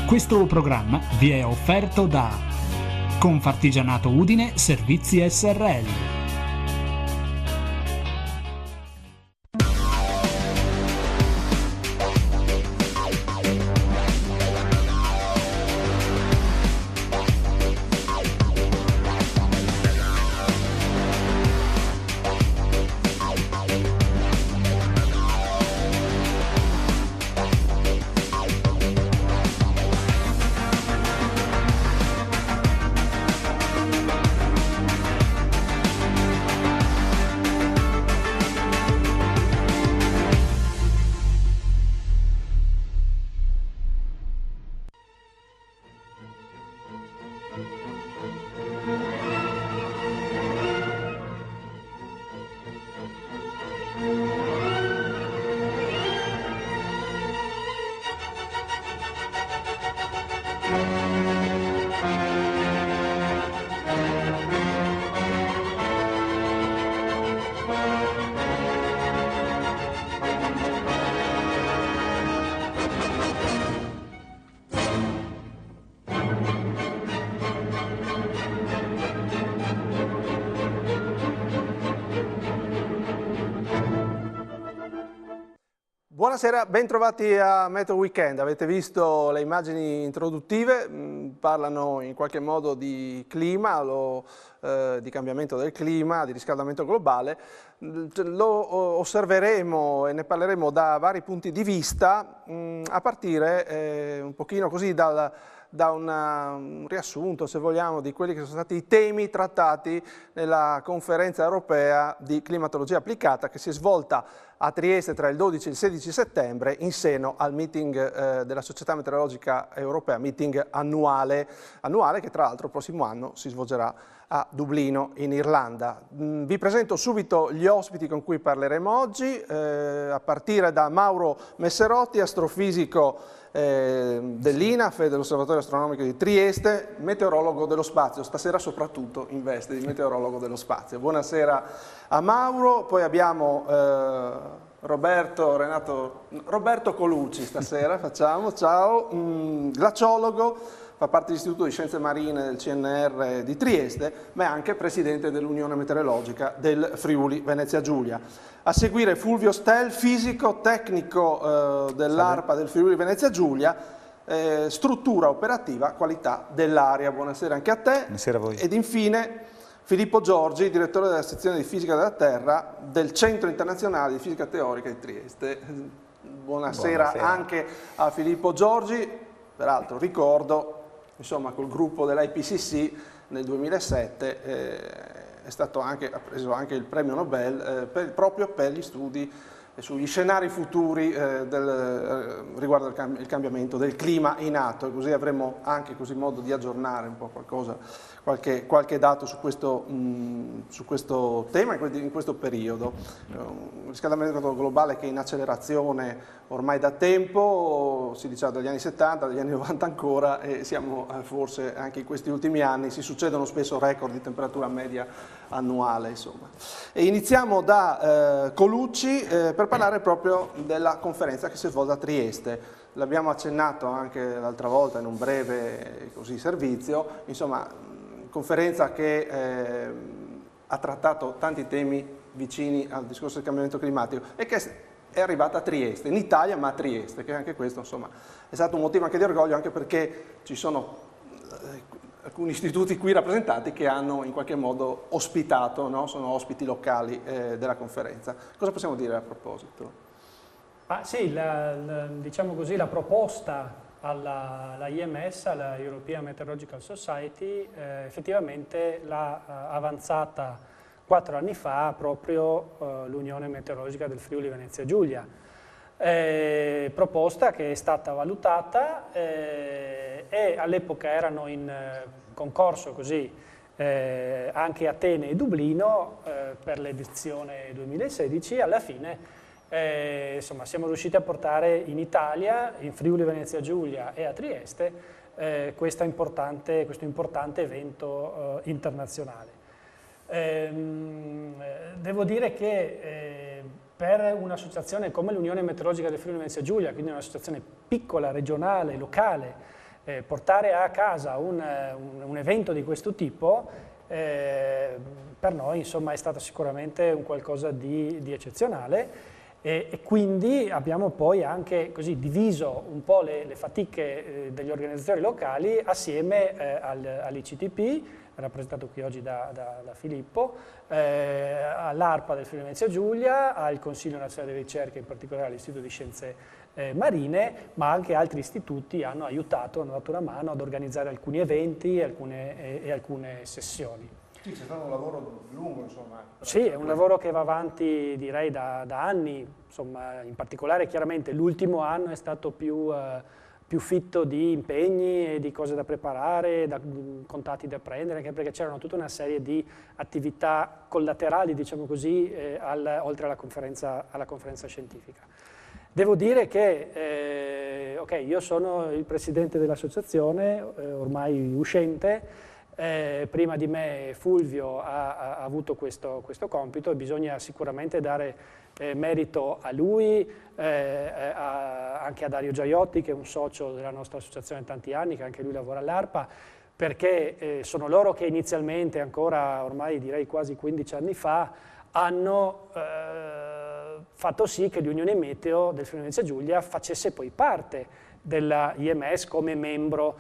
Questo programma vi è offerto da Confartigianato Udine Servizi Srl. Buonasera, ben trovati a Meteo Weekend. Avete visto le immagini introduttive, parlano in qualche modo di clima, di cambiamento del clima, di riscaldamento globale. Lo osserveremo e ne parleremo da vari punti di vista, a partire un pochino così da un riassunto, se vogliamo, di quelli che sono stati i temi trattati nella conferenza europea di climatologia applicata che si è svolta a Trieste tra il 12 e il 16 settembre in seno al meeting della Società Meteorologica Europea, meeting annuale che tra l'altro il prossimo anno si svolgerà a Dublino in Irlanda. Vi presento subito gli ospiti con cui parleremo oggi, a partire da Mauro Messerotti, astrofisico dell'INAF e dell'Osservatorio Astronomico di Trieste, meteorologo dello spazio, stasera soprattutto in veste di meteorologo dello spazio. Buonasera a Mauro, poi abbiamo Roberto Colucci stasera, ciao, glaciologo, fa parte dell'Istituto di Scienze Marine del CNR di Trieste, ma è anche presidente dell'Unione Meteorologica del Friuli Venezia Giulia. A seguire Fulvio Stel, fisico tecnico dell'ARPA del Friuli Venezia Giulia, struttura operativa, qualità dell'aria. Buonasera anche a te. Buonasera a voi. Ed infine Filippo Giorgi, direttore della sezione di Fisica della Terra del Centro Internazionale di Fisica Teorica di Trieste. Buonasera anche a Filippo Giorgi, peraltro ricordo, insomma, col gruppo dell'IPCC nel 2007 ha preso anche il premio Nobel proprio per gli studi sugli scenari futuri riguardo il cambiamento del clima in atto, e così avremo anche così modo di aggiornare un po' qualche dato su questo tema in questo periodo. Un riscaldamento globale che è in accelerazione ormai da tempo, si diceva dagli anni 70, dagli anni 90 ancora, e siamo forse anche in questi ultimi anni, si succedono spesso record di temperatura media annuale, insomma. E iniziamo da Colucci per parlare proprio della conferenza che si è svolta a Trieste. L'abbiamo accennato anche l'altra volta in un breve servizio, insomma, conferenza che ha trattato tanti temi vicini al discorso del cambiamento climatico e che è arrivata a Trieste, in Italia ma a Trieste, che anche questo insomma è stato un motivo anche di orgoglio, anche perché ci sono alcuni istituti qui rappresentati che hanno in qualche modo ospitato, no? Sono ospiti locali della conferenza. Cosa possiamo dire a proposito? Sì, diciamo così, la proposta alla IMS, alla European Meteorological Society, effettivamente l'ha avanzata 4 anni fa proprio l'Unione Meteorologica del Friuli Venezia Giulia. Proposta che è stata valutata e all'epoca erano in concorso così anche Atene e Dublino per l'edizione 2016. Alla fine insomma, siamo riusciti a portare in Italia, in Friuli Venezia Giulia e a Trieste questo importante evento internazionale. Devo dire che per un'associazione come l'Unione Meteorologica del Friuli Venezia Giulia, quindi un'associazione piccola, regionale, locale, portare a casa un evento di questo tipo per noi insomma è stato sicuramente un qualcosa di eccezionale. E quindi abbiamo poi anche così diviso un po' le fatiche degli organizzatori locali assieme all'ICTP, rappresentato qui oggi da Filippo, all'ARPA del Friuli Venezia Giulia, al Consiglio Nazionale di Ricerca, in particolare all'Istituto di Scienze Marine, ma anche altri istituti hanno aiutato, hanno dato una mano ad organizzare alcuni eventi e alcune sessioni. Sì, c'è stato un lavoro lungo, insomma. Sì, è un lavoro che va avanti, direi, da anni, insomma, in particolare chiaramente l'ultimo anno è stato più fitto di impegni e di cose da preparare, contatti da prendere, anche perché c'erano tutta una serie di attività collaterali, diciamo così, oltre alla conferenza scientifica. Devo dire che, io sono il presidente dell'associazione, ormai uscente. Prima di me Fulvio ha avuto questo compito e bisogna sicuramente dare merito a lui, anche a Dario Giaiotti, che è un socio della nostra associazione da tanti anni, che anche lui lavora all'ARPA, perché sono loro che inizialmente, ancora ormai direi quasi 15 anni fa, hanno fatto sì che l'Unione Meteo del Friuli Venezia Giulia facesse poi parte della IMS come membro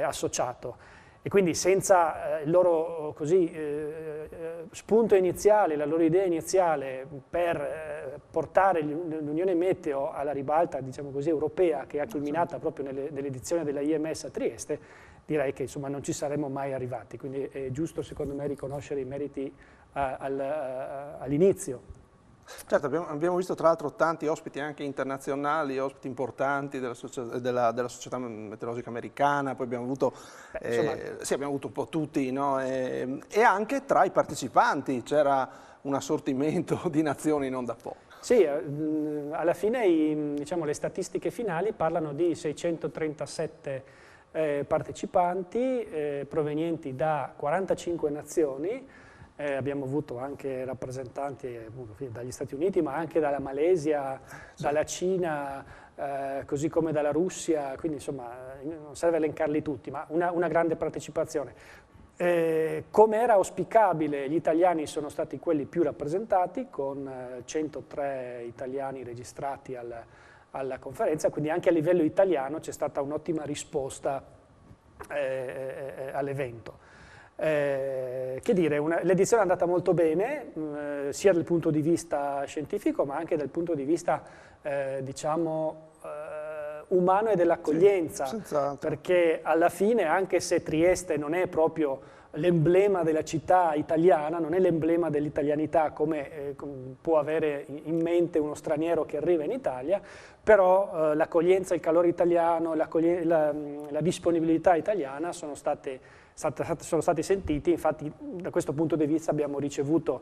associato. E quindi senza il loro spunto iniziale, la loro idea iniziale per portare l'Unione Meteo alla ribalta, diciamo così, europea, che ha culminato proprio nell'edizione della IMS a Trieste, direi che insomma non ci saremmo mai arrivati. Quindi è giusto secondo me riconoscere i meriti all'inizio. Certo, abbiamo visto tra l'altro tanti ospiti anche internazionali, ospiti importanti della Società Meteorologica Americana, poi abbiamo avuto, abbiamo avuto un po' tutti, no? E anche tra i partecipanti c'era un assortimento di nazioni non da poco. Sì, alla fine diciamo, le statistiche finali parlano di 637 partecipanti provenienti da 45 nazioni. Abbiamo avuto anche rappresentanti dagli Stati Uniti, ma anche dalla Malesia, dalla Cina, così come dalla Russia, quindi insomma non serve elencarli tutti, ma una grande partecipazione. Come era auspicabile, gli italiani sono stati quelli più rappresentati, con 103 italiani registrati alla conferenza, quindi anche a livello italiano c'è stata un'ottima risposta all'evento. Che dire, l'edizione è andata molto bene, sia dal punto di vista scientifico ma anche dal punto di vista diciamo umano e dell'accoglienza, sì, perché alla fine, anche se Trieste non è proprio l'emblema della città italiana, non è l'emblema dell'italianità come può avere in mente uno straniero che arriva in Italia, però l'accoglienza, il calore italiano, la disponibilità italiana sono stati sentiti. Infatti da questo punto di vista abbiamo ricevuto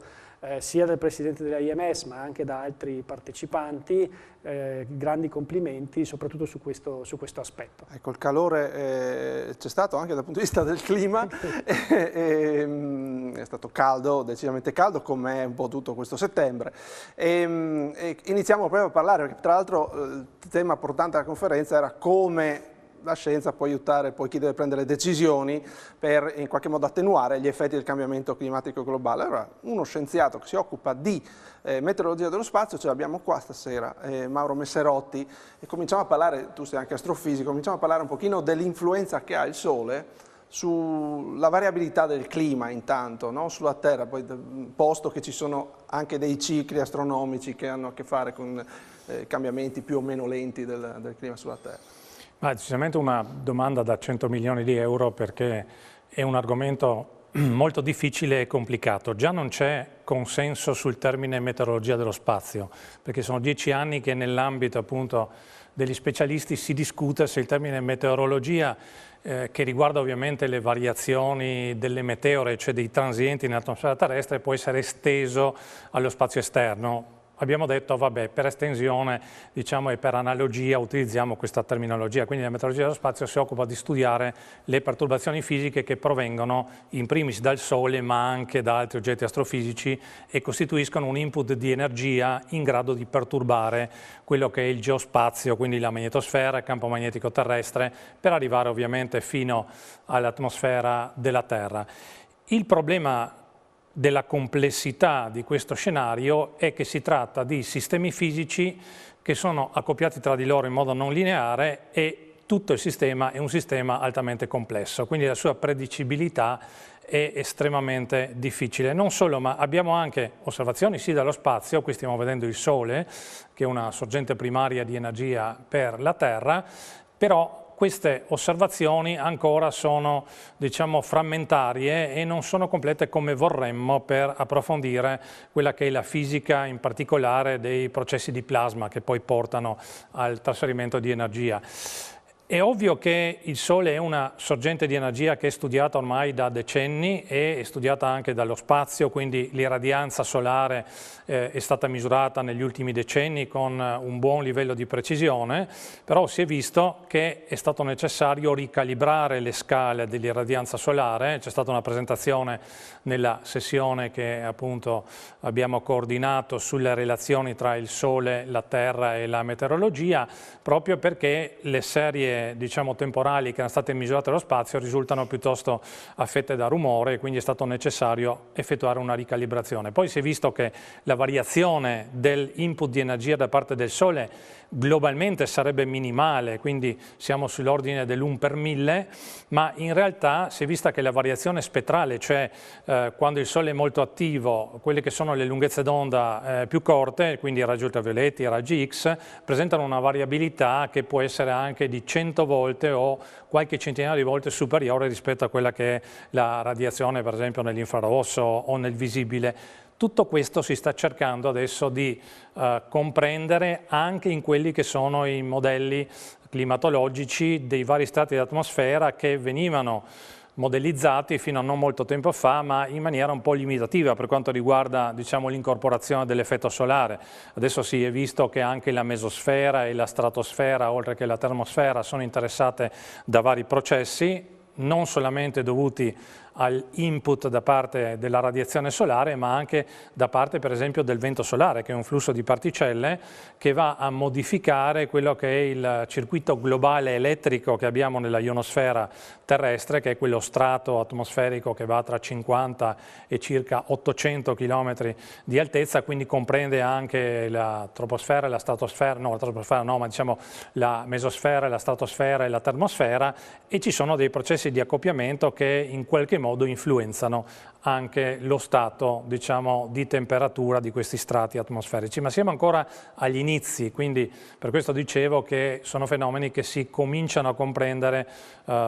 sia dal Presidente della IMS ma anche da altri partecipanti grandi complimenti soprattutto su questo aspetto. Ecco, il calore c'è stato anche dal punto di vista del clima, è stato caldo, decisamente caldo, come è un po' tutto questo settembre. E iniziamo proprio a parlare, perché tra l'altro il tema portante della conferenza era come la scienza può aiutare poi chi deve prendere decisioni per in qualche modo attenuare gli effetti del cambiamento climatico globale. Allora, uno scienziato che si occupa di meteorologia dello spazio ce l'abbiamo qua stasera, Mauro Messerotti, e cominciamo a parlare, tu sei anche astrofisico, cominciamo a parlare un pochino dell'influenza che ha il Sole sulla variabilità del clima intanto, no? Sulla Terra, poi posto che ci sono anche dei cicli astronomici che hanno a che fare con cambiamenti più o meno lenti del clima sulla Terra. Ma decisamente una domanda da 100 milioni di euro, perché è un argomento molto difficile e complicato. Già non c'è consenso sul termine meteorologia dello spazio, perché sono 10 anni che nell'ambito appunto degli specialisti si discute se il termine meteorologia, che riguarda ovviamente le variazioni delle meteore, cioè dei transienti nell'atmosfera terrestre, può essere esteso allo spazio esterno, abbiamo detto vabbè, per estensione diciamo, e per analogia utilizziamo questa terminologia, quindi la meteorologia dello spazio si occupa di studiare le perturbazioni fisiche che provengono in primis dal Sole ma anche da altri oggetti astrofisici e costituiscono un input di energia in grado di perturbare quello che è il geospazio, quindi la magnetosfera, il campo magnetico terrestre, per arrivare ovviamente fino all'atmosfera della Terra. Il problema della complessità di questo scenario è che si tratta di sistemi fisici che sono accoppiati tra di loro in modo non lineare e tutto il sistema è un sistema altamente complesso, quindi la sua predicibilità è estremamente difficile. Non solo, ma abbiamo anche osservazioni sì dallo spazio, qui stiamo vedendo il Sole, che è una sorgente primaria di energia per la Terra, però queste osservazioni ancora sono, diciamo, frammentarie e non sono complete come vorremmo per approfondire quella che è la fisica, in particolare dei processi di plasma che poi portano al trasferimento di energia. È ovvio che il Sole è una sorgente di energia che è studiata ormai da decenni e è studiata anche dallo spazio, quindi l'irradianza solare è stata misurata negli ultimi decenni con un buon livello di precisione, però si è visto che è stato necessario ricalibrare le scale dell'irradianza solare. C'è stata una presentazione nella sessione che appunto abbiamo coordinato sulle relazioni tra il Sole, la Terra e la meteorologia, proprio perché le serie diciamo temporali che erano state misurate allo spazio risultano piuttosto affette da rumore e quindi è stato necessario effettuare una ricalibrazione. Poi si è visto che la variazione dell'input di energia da parte del Sole globalmente sarebbe minimale, quindi siamo sull'ordine dell'1 per 1000, ma in realtà si è vista che la variazione spettrale, cioè quando il Sole è molto attivo, quelle che sono le lunghezze d'onda più corte, quindi i raggi ultravioletti, i raggi X, presentano una variabilità che può essere anche di 100 volte o qualche centinaio di volte superiore rispetto a quella che è la radiazione, per esempio, nell'infrarosso o nel visibile. Tutto questo si sta cercando adesso di comprendere anche in quelli che sono i modelli climatologici dei vari strati dell'atmosfera che venivano modellizzati fino a non molto tempo fa, ma in maniera un po' limitativa per quanto riguarda, diciamo, l'incorporazione dell'effetto solare. Adesso si è visto che anche la mesosfera e la stratosfera, oltre che la termosfera, sono interessate da vari processi, non solamente dovuti all'input da parte della radiazione solare, ma anche da parte per esempio del vento solare, che è un flusso di particelle che va a modificare quello che è il circuito globale elettrico che abbiamo nella ionosfera terrestre, che è quello strato atmosferico che va tra 50 e circa 800 km di altezza, quindi comprende anche la troposfera e la stratosfera, no, la troposfera no, ma diciamo la mesosfera, la stratosfera e la termosfera, e ci sono dei processi di accoppiamento che in qualche modo influenzano anche lo stato, diciamo, di temperatura di questi strati atmosferici. Ma siamo ancora agli inizi, quindi per questo dicevo che sono fenomeni che si cominciano a comprendere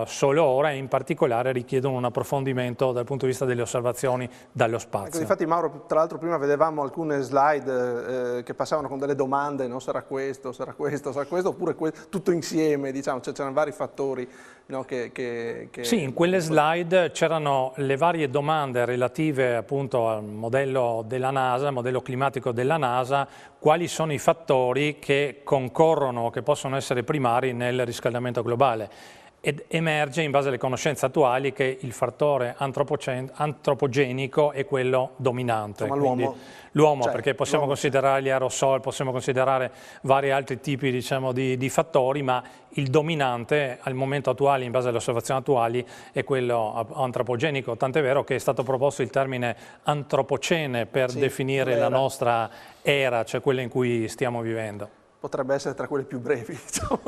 solo ora e in particolare richiedono un approfondimento dal punto di vista delle osservazioni dallo spazio. Ecco, infatti Mauro, tra l'altro prima vedevamo alcune slide che passavano con delle domande, no? Sarà questo, sarà questo, sarà questo, oppure tutto insieme, diciamo, cioè, c'erano vari fattori, no, Sì, in quelle slide c'erano le varie domande relative appunto al modello della NASA, al modello climatico della NASA, quali sono i fattori che concorrono, che possono essere primari nel riscaldamento globale. Ed emerge in base alle conoscenze attuali che il fattore antropogenico è quello dominante. L'uomo, cioè, perché possiamo considerare gli aerosol, possiamo considerare vari altri tipi, diciamo, di fattori, ma il dominante al momento attuale, in base alle osservazioni attuali, è quello antropogenico, tant'è vero che è stato proposto il termine antropocene per definire la nostra era, cioè quella in cui stiamo vivendo. Potrebbe essere tra quelle più brevi, diciamo,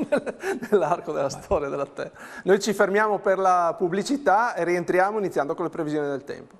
nell'arco della storia della Terra. Noi ci fermiamo per la pubblicità e rientriamo iniziando con le previsioni del tempo.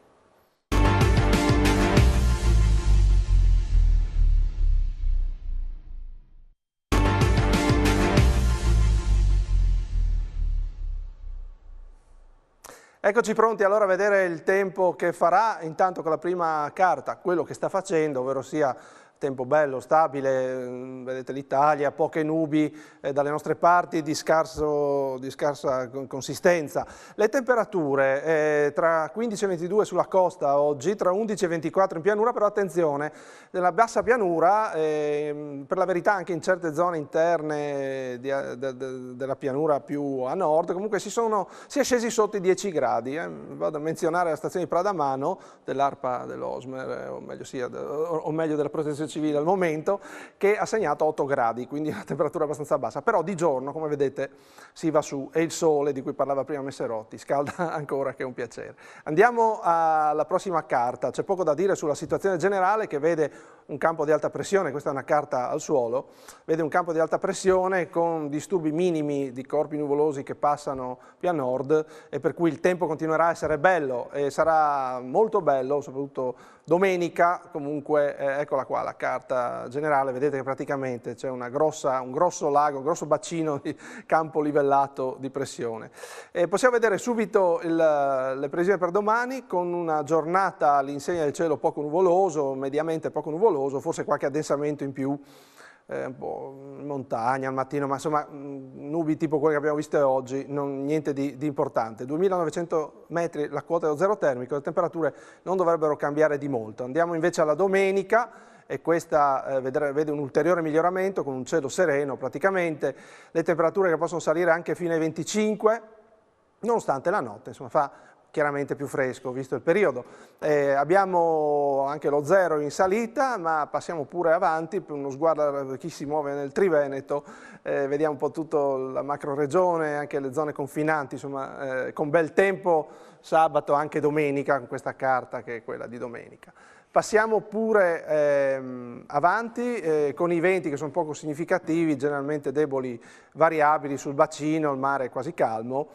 Eccoci pronti allora a vedere il tempo che farà, intanto con la prima carta, quello che sta facendo, ovvero sia tempo bello, stabile, vedete l'Italia, poche nubi dalle nostre parti di scarsa consistenza. Le temperature tra 15 e 22 sulla costa oggi, tra 11 e 24 in pianura, però attenzione, nella bassa pianura, per la verità anche in certe zone interne della pianura più a nord, comunque si è scesi sotto i 10 gradi. Vado a menzionare la stazione di Pradamano dell'ARPA dell'Osmer, o meglio della Protezione Civile al momento, che ha segnato 8 gradi, quindi una temperatura abbastanza bassa, però di giorno, come vedete, si va su e il sole di cui parlava prima Messerotti scalda ancora, che è un piacere. Andiamo alla prossima carta. C'è poco da dire sulla situazione generale, che vede un campo di alta pressione, questa è una carta al suolo, vede un campo di alta pressione con disturbi minimi di corpi nuvolosi che passano più a nord, e per cui il tempo continuerà a essere bello e sarà molto bello, soprattutto domenica. Comunque eccola qua la carta generale, vedete che praticamente c'è un grosso lago, un grosso bacino di campo livellato di pressione. Possiamo vedere subito le previsioni per domani, con una giornata all'insegna del cielo poco nuvoloso, mediamente poco nuvoloso, forse qualche addensamento in più, un po' in montagna al mattino, ma insomma nubi tipo quelle che abbiamo visto oggi, niente di importante. 2900 metri la quota dello zero termico, le temperature non dovrebbero cambiare di molto. Andiamo invece alla domenica, e questa vede un ulteriore miglioramento con un cielo sereno praticamente, le temperature che possono salire anche fino ai 25, nonostante la notte insomma fa chiaramente più fresco visto il periodo. Abbiamo anche lo zero in salita, ma passiamo pure avanti per uno sguardo a chi si muove nel Triveneto, vediamo un po' tutta la macro regione, anche le zone confinanti, insomma con bel tempo sabato, anche domenica, con questa carta che è quella di domenica. Passiamo pure avanti con i venti che sono poco significativi, generalmente deboli, variabili sul bacino, il mare è quasi calmo.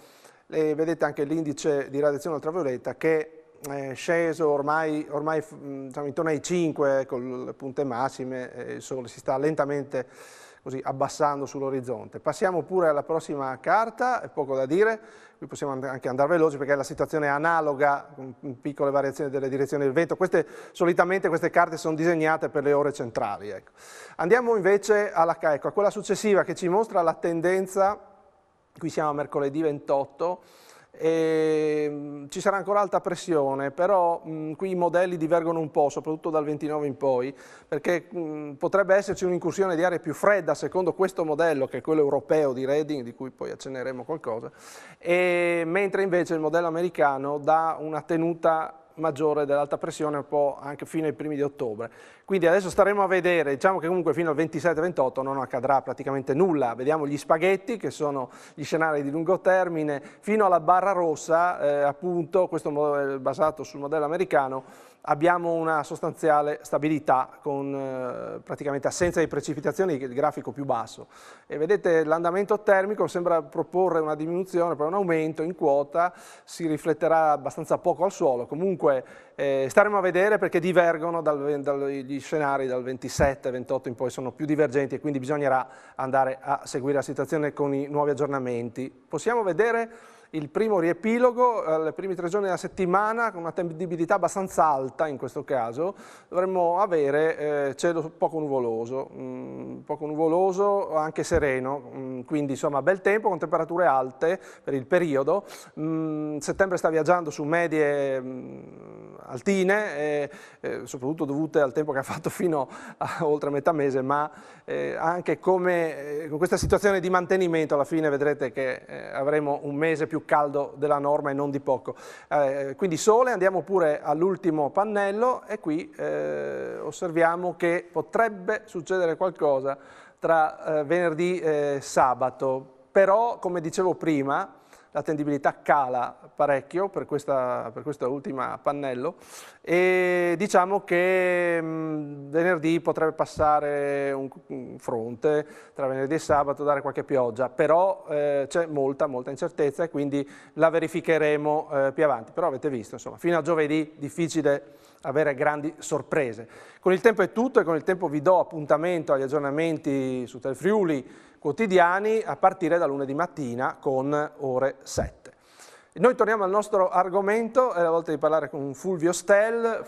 Vedete anche l'indice di radiazione ultravioletta che è sceso ormai diciamo, intorno ai 5 con le punte massime, il sole si sta lentamente così abbassando sull'orizzonte. Passiamo pure alla prossima carta, è poco da dire, qui possiamo anche andare veloci perché la situazione è analoga, con piccole variazioni delle direzioni del vento. Solitamente queste carte sono disegnate per le ore centrali. Ecco. Andiamo invece a quella successiva che ci mostra la tendenza. Qui siamo a mercoledì 28 e ci sarà ancora alta pressione, però qui i modelli divergono un po', soprattutto dal 29 in poi, perché potrebbe esserci un'incursione di aria più fredda secondo questo modello, che è quello europeo di Reading, di cui poi accenneremo qualcosa, mentre invece il modello americano dà una tenuta maggiore dell'alta pressione un po' anche fino ai primi di ottobre. Quindi adesso staremo a vedere, diciamo che comunque fino al 27-28 non accadrà praticamente nulla. Vediamo gli spaghetti, che sono gli scenari di lungo termine, fino alla barra rossa, appunto, questo è basato sul modello americano, abbiamo una sostanziale stabilità con praticamente assenza di precipitazioni, il grafico più basso. E vedete l'andamento termico sembra proporre una diminuzione, poi un aumento in quota, si rifletterà abbastanza poco al suolo. Comunque staremo a vedere perché divergono dagli scenari dal 27-28 in poi, sono più divergenti e quindi bisognerà andare a seguire la situazione con i nuovi aggiornamenti. Possiamo vedere il primo riepilogo, le primi 3 giorni della settimana, con una tendibilità abbastanza alta in questo caso, dovremmo avere cielo poco nuvoloso anche sereno, quindi insomma bel tempo con temperature alte per il periodo. Settembre sta viaggiando su medie altine, soprattutto dovute al tempo che ha fatto fino a oltre metà mese, ma anche con questa situazione di mantenimento alla fine vedrete che avremo un mese più caldo della norma e non di poco. Quindi sole, andiamo pure all'ultimo pannello e qui osserviamo che potrebbe succedere qualcosa tra venerdì e sabato, però come dicevo prima la tendibilità cala parecchio per questa ultima pannello e diciamo che venerdì potrebbe passare un fronte tra venerdì e sabato, dare qualche pioggia, però c'è molta incertezza e quindi la verificheremo più avanti. Però avete visto, insomma, fino a giovedì difficile avere grandi sorprese. Con il tempo è tutto e con il tempo vi do appuntamento agli aggiornamenti su Telfriuli quotidiani a partire da lunedì mattina con ore 7. Noi torniamo al nostro argomento, è la volta di parlare con Fulvio Stel,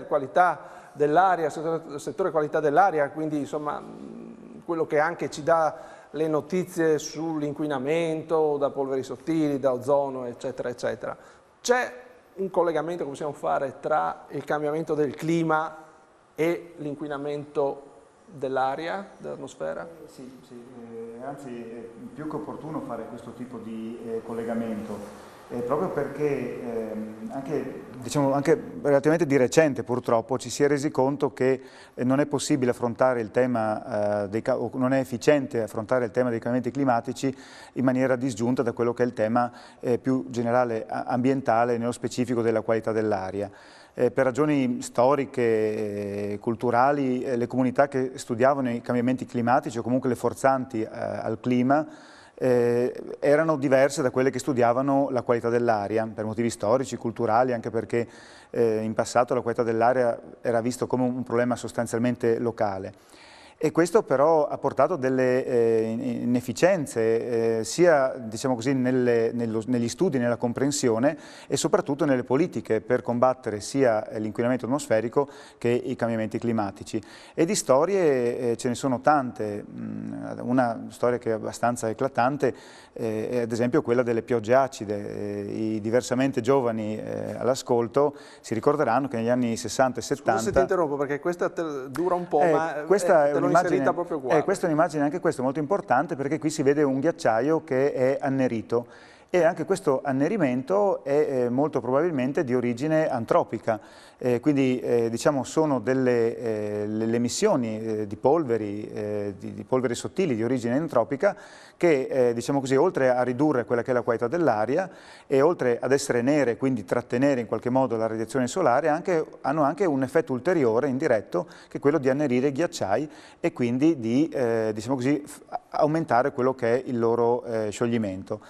qualità dell'aria, settore qualità dell'aria, quindi insomma quello che anche ci dà le notizie sull'inquinamento da polveri sottili, da ozono, eccetera, eccetera. C'è un collegamento che possiamo fare tra il cambiamento del clima e l'inquinamento dell'aria, dell'atmosfera? Sì, anzi è più che opportuno fare questo tipo di collegamento. Proprio perché anche relativamente di recente purtroppo ci si è resi conto che non è possibile affrontare il tema, non è efficiente affrontare il tema dei cambiamenti climatici in maniera disgiunta da quello che è il tema più generale ambientale, nello specifico della qualità dell'aria. Per ragioni storiche, culturali, le comunità che studiavano i cambiamenti climatici o comunque le forzanti al clima erano diverse da quelle che studiavano la qualità dell'aria, per motivi storici, culturali, anche perché in passato la qualità dell'aria era vista come un problema sostanzialmente locale. E questo però ha portato delle inefficienze sia diciamo così, negli studi, nella comprensione e soprattutto nelle politiche per combattere sia l'inquinamento atmosferico che i cambiamenti climatici. E di storie ce ne sono tante. Una storia che è abbastanza eclatante è ad esempio quella delle piogge acide. I diversamente giovani all'ascolto si ricorderanno che negli anni 60 e 70... Scusa se ti interrompo perché questa dura un po', ma questa è inserita proprio qua. Questa è un'immagine, anche questa molto importante, perché qui si vede un ghiacciaio che è annerito e anche questo annerimento è molto probabilmente di origine antropica, quindi diciamo sono le emissioni di polveri sottili di origine antropica che diciamo così, oltre a ridurre quella che è la qualità dell'aria e oltre ad essere nere, quindi trattenere in qualche modo la radiazione solare, hanno anche un effetto ulteriore, indiretto, che è quello di annerire i ghiacciai e quindi di diciamo così, aumentare quello che è il loro scioglimento.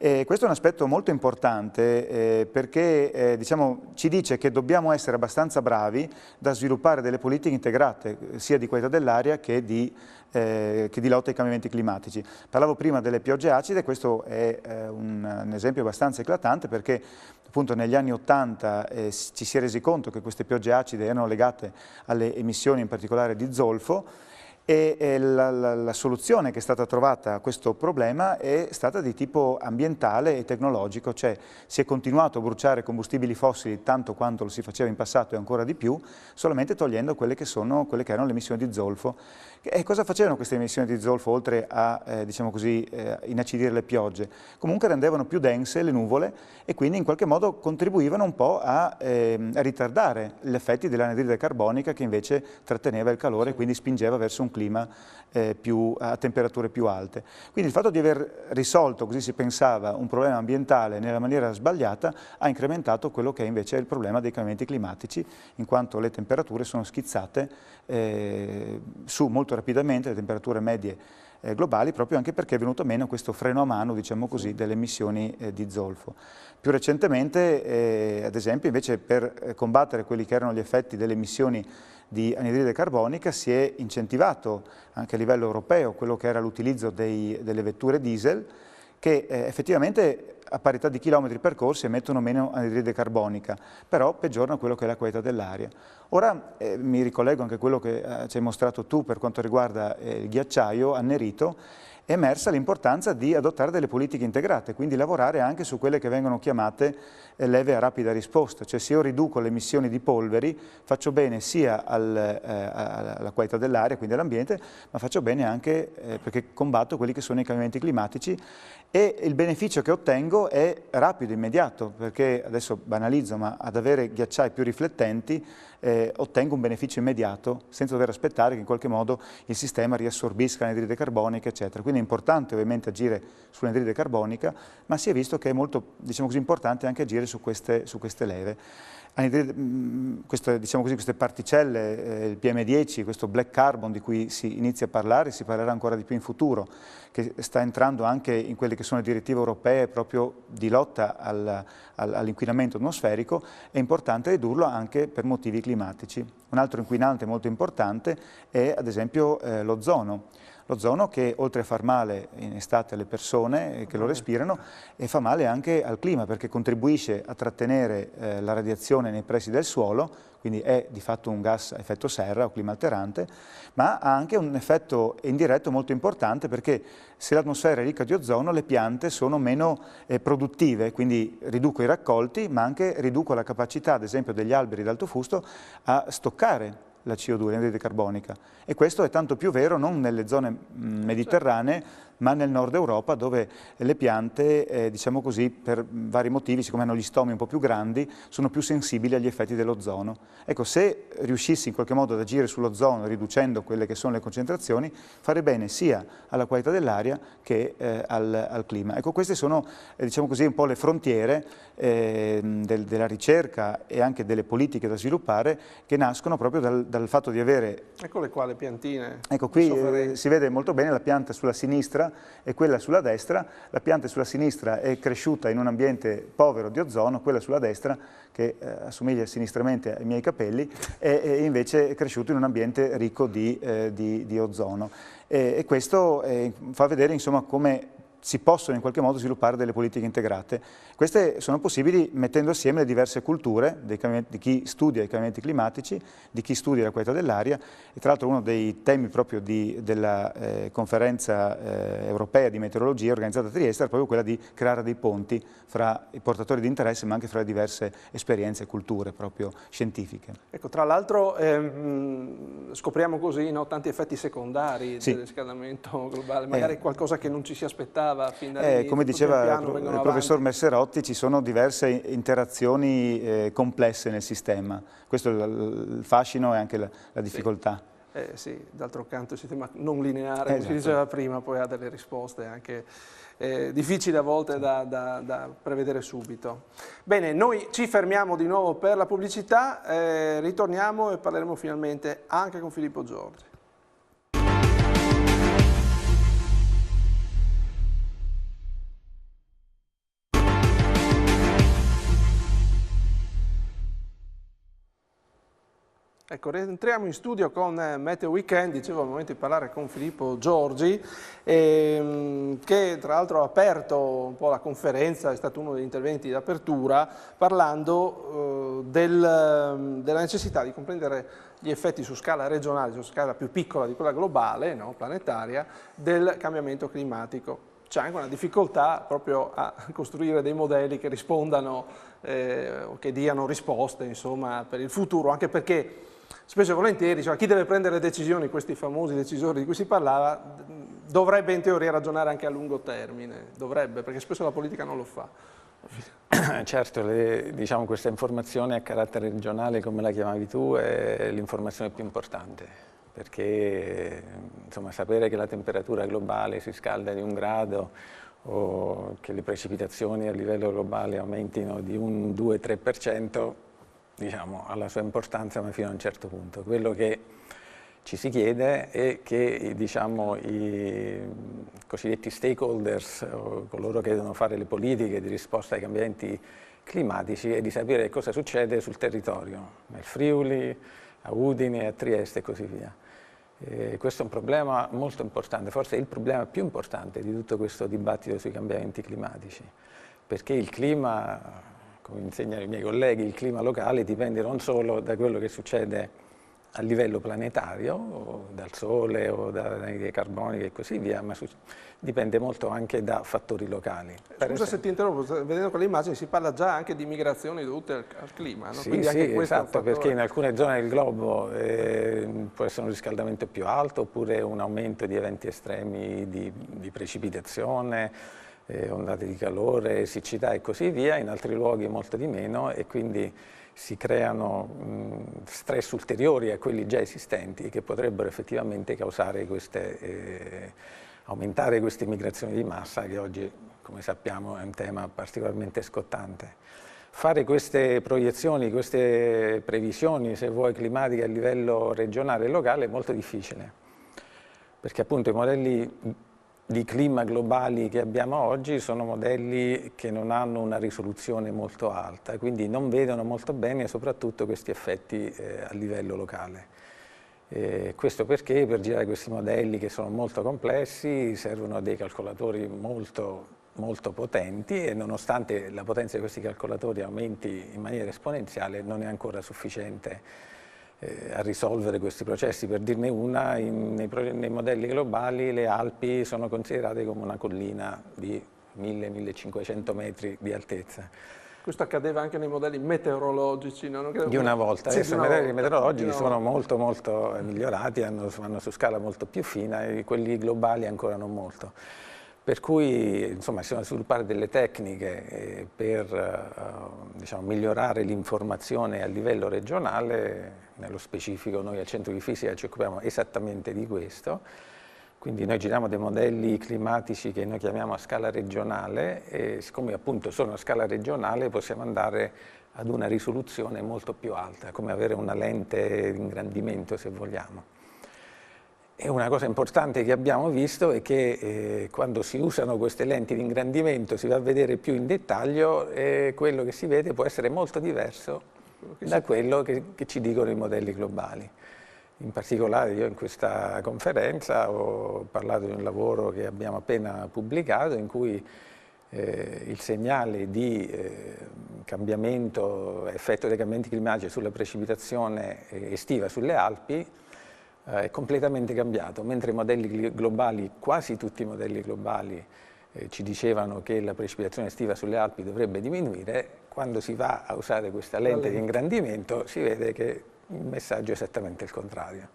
Questo è un aspetto molto importante perché diciamo, ci dice che dobbiamo essere abbastanza bravi da sviluppare delle politiche integrate sia di qualità dell'aria che di lotta ai cambiamenti climatici. Parlavo prima delle piogge acide, questo è un esempio abbastanza eclatante perché appunto negli anni 80 ci si è resi conto che queste piogge acide erano legate alle emissioni in particolare di zolfo. E la soluzione che è stata trovata a questo problema è stata di tipo ambientale e tecnologico, cioè si è continuato a bruciare combustibili fossili tanto quanto lo si faceva in passato e ancora di più, solamente togliendo quelle che erano le emissioni di zolfo. E cosa facevano queste emissioni di zolfo oltre a diciamo così, inacidire le piogge? Comunque rendevano più dense le nuvole e quindi in qualche modo contribuivano un po' a ritardare gli effetti dell'anidride carbonica che invece tratteneva il calore e quindi spingeva verso un clima a temperature più alte. Quindi il fatto di aver risolto, così si pensava, un problema ambientale nella maniera sbagliata ha incrementato quello che è invece il problema dei cambiamenti climatici, in quanto le temperature sono schizzate su molto rapidamente, le temperature medie globali, proprio anche perché è venuto meno questo freno a mano, diciamo così, delle emissioni di zolfo. Più recentemente, ad esempio, invece per combattere quelli che erano gli effetti delle emissioni di anidride carbonica si è incentivato anche a livello europeo quello che era l'utilizzo delle vetture diesel che effettivamente a parità di chilometri percorsi emettono meno anidride carbonica, però peggiorano quello che è la qualità dell'aria. Ora mi ricollego anche a quello che ci hai mostrato tu per quanto riguarda il ghiacciaio annerito. È emersa l'importanza di adottare delle politiche integrate, quindi lavorare anche su quelle che vengono chiamate leve a rapida risposta, cioè se io riduco le emissioni di polveri faccio bene sia alla qualità dell'aria, quindi all'ambiente, ma faccio bene anche perché combatto quelli che sono i cambiamenti climatici e il beneficio che ottengo è rapido, immediato, perché adesso banalizzo, ma ad avere ghiacciai più riflettenti ottengo un beneficio immediato senza dover aspettare che in qualche modo il sistema riassorbisca l'anidride carbonica, eccetera. Quindi è importante ovviamente agire sull'anidride carbonica, ma si è visto che è molto, diciamo così, importante anche agire su queste leve. Diciamo così, queste particelle, il PM10, questo black carbon di cui si inizia a parlare, si parlerà ancora di più in futuro, che sta entrando anche in quelle che sono le direttive europee proprio di lotta all'inquinamento atmosferico, è importante ridurlo anche per motivi climatici. Un altro inquinante molto importante è ad esempio l'ozono. L'ozono che oltre a far male in estate alle persone che lo respirano, fa male anche al clima perché contribuisce a trattenere la radiazione nei pressi del suolo, quindi è di fatto un gas a effetto serra o clima alterante, ma ha anche un effetto indiretto molto importante perché se l'atmosfera è ricca di ozono le piante sono meno produttive, quindi riduco i raccolti, ma anche riduco la capacità, ad esempio, degli alberi d'alto fusto a stoccare la CO2, l'anidride carbonica. E questo è tanto più vero non nelle zone mediterranee, ma nel nord Europa dove le piante, diciamo così, per vari motivi, siccome hanno gli stomi un po' più grandi, sono più sensibili agli effetti dell'ozono. Ecco, se riuscissi in qualche modo ad agire sull'ozono riducendo quelle che sono le concentrazioni, fare bene sia alla qualità dell'aria che al clima. Ecco, queste sono, diciamo così, un po' le frontiere della ricerca e anche delle politiche da sviluppare che nascono proprio dal fatto di avere... Eccole qua le piantine. Ecco, qui si vede molto bene la pianta sulla sinistra e quella sulla destra. La pianta sulla sinistra è cresciuta in un ambiente povero di ozono, quella sulla destra, che assomiglia sinistramente ai miei capelli, è invece cresciuto in un ambiente ricco di ozono. E questo fa vedere, insomma, come si possono in qualche modo sviluppare delle politiche integrate. Queste sono possibili mettendo assieme le diverse culture di chi studia i cambiamenti climatici, di chi studia la qualità dell'aria, e tra l'altro uno dei temi proprio della conferenza europea di meteorologia organizzata a Trieste era proprio quella di creare dei ponti fra i portatori di interesse ma anche fra le diverse esperienze e culture proprio scientifiche. Ecco, tra l'altro scopriamo così, no, tanti effetti secondari del riscaldamento globale, magari qualcosa che non ci si aspettava fin dall'inizio. Come diceva il professor Messerotti, ci sono diverse interazioni complesse nel sistema. Questo è il fascino e anche la difficoltà. Sì, d'altro canto il sistema non lineare, come si diceva prima, poi ha delle risposte anche difficili a volte da prevedere subito. Bene, noi ci fermiamo di nuovo per la pubblicità, ritorniamo e parleremo finalmente anche con Filippo Giorgi. Ecco, rientriamo in studio con Meteo Weekend, dicevo al momento di parlare con Filippo Giorgi, che tra l'altro ha aperto un po' la conferenza, è stato uno degli interventi d'apertura, parlando della necessità di comprendere gli effetti su scala regionale, su scala più piccola di quella globale, no, planetaria, del cambiamento climatico. C'è anche una difficoltà proprio a costruire dei modelli che rispondano o che diano risposte, insomma, per il futuro, anche perché spesso e volentieri, cioè, chi deve prendere le decisioni, questi famosi decisori di cui si parlava, dovrebbe in teoria ragionare anche a lungo termine, dovrebbe, perché spesso la politica non lo fa. Certo, diciamo, questa informazione a carattere regionale, come la chiamavi tu, è l'informazione più importante, perché insomma, sapere che la temperatura globale si scalda di 1 grado o che le precipitazioni a livello globale aumentino di un 2-3%, diciamo, ha la sua importanza, ma fino a un certo punto. Quello che ci si chiede è che, diciamo, i cosiddetti stakeholders, o coloro che devono fare le politiche di risposta ai cambiamenti climatici, è di sapere cosa succede sul territorio, nel Friuli, a Udine, a Trieste e così via. Questo è un problema molto importante, forse è il problema più importante di tutto questo dibattito sui cambiamenti climatici, perché il clima, come insegnano i miei colleghi, il clima locale dipende non solo da quello che succede a livello planetario, dal sole o dall'anidride carbonica e così via, ma dipende molto anche da fattori locali. Scusa se ti interrompo, vedendo quelle immagini si parla già anche di migrazioni dovute al clima, no? Sì, quindi sì, anche questo esatto, perché in alcune zone del globo può essere un riscaldamento più alto oppure un aumento di eventi estremi di precipitazione, ondate di calore, siccità e così via, in altri luoghi molto di meno, e quindi si creano stress ulteriori a quelli già esistenti che potrebbero effettivamente causare aumentare queste migrazioni di massa, che oggi, come sappiamo, è un tema particolarmente scottante. Fare queste proiezioni, queste previsioni, se vuoi, climatiche a livello regionale e locale è molto difficile, perché appunto i modelli di clima globali che abbiamo oggi sono modelli che non hanno una risoluzione molto alta, quindi non vedono molto bene soprattutto questi effetti a livello locale. Questo perché per girare questi modelli che sono molto complessi servono dei calcolatori molto potenti e nonostante la potenza di questi calcolatori aumenti in maniera esponenziale non è ancora sufficiente a risolvere questi processi. Per dirne una, nei modelli globali le Alpi sono considerate come una collina di 1000-1500 metri di altezza. Questo accadeva anche nei modelli meteorologici, no? Di una volta, sì, adesso i modelli meteorologici sono molto migliorati, vanno su scala molto più fina e quelli globali ancora non molto. Per cui insomma, si sono sviluppate delle tecniche per diciamo, migliorare l'informazione a livello regionale, nello specifico noi al Centro di Fisica ci occupiamo esattamente di questo. Quindi noi giriamo dei modelli climatici che noi chiamiamo a scala regionale e siccome appunto sono a scala regionale possiamo andare ad una risoluzione molto più alta, come avere una lente di ingrandimento se vogliamo. E una cosa importante che abbiamo visto è che quando si usano queste lenti di ingrandimento si va a vedere più in dettaglio e quello che si vede può essere molto diverso da quello che ci dicono i modelli globali. In particolare io in questa conferenza ho parlato di un lavoro che abbiamo appena pubblicato in cui il segnale di cambiamento, effetto dei cambiamenti climatici sulla precipitazione estiva sulle Alpi è completamente cambiato, mentre i modelli globali, quasi tutti i modelli globali ci dicevano che la precipitazione estiva sulle Alpi dovrebbe diminuire, quando si va a usare questa lente di ingrandimento si vede che il messaggio è esattamente il contrario,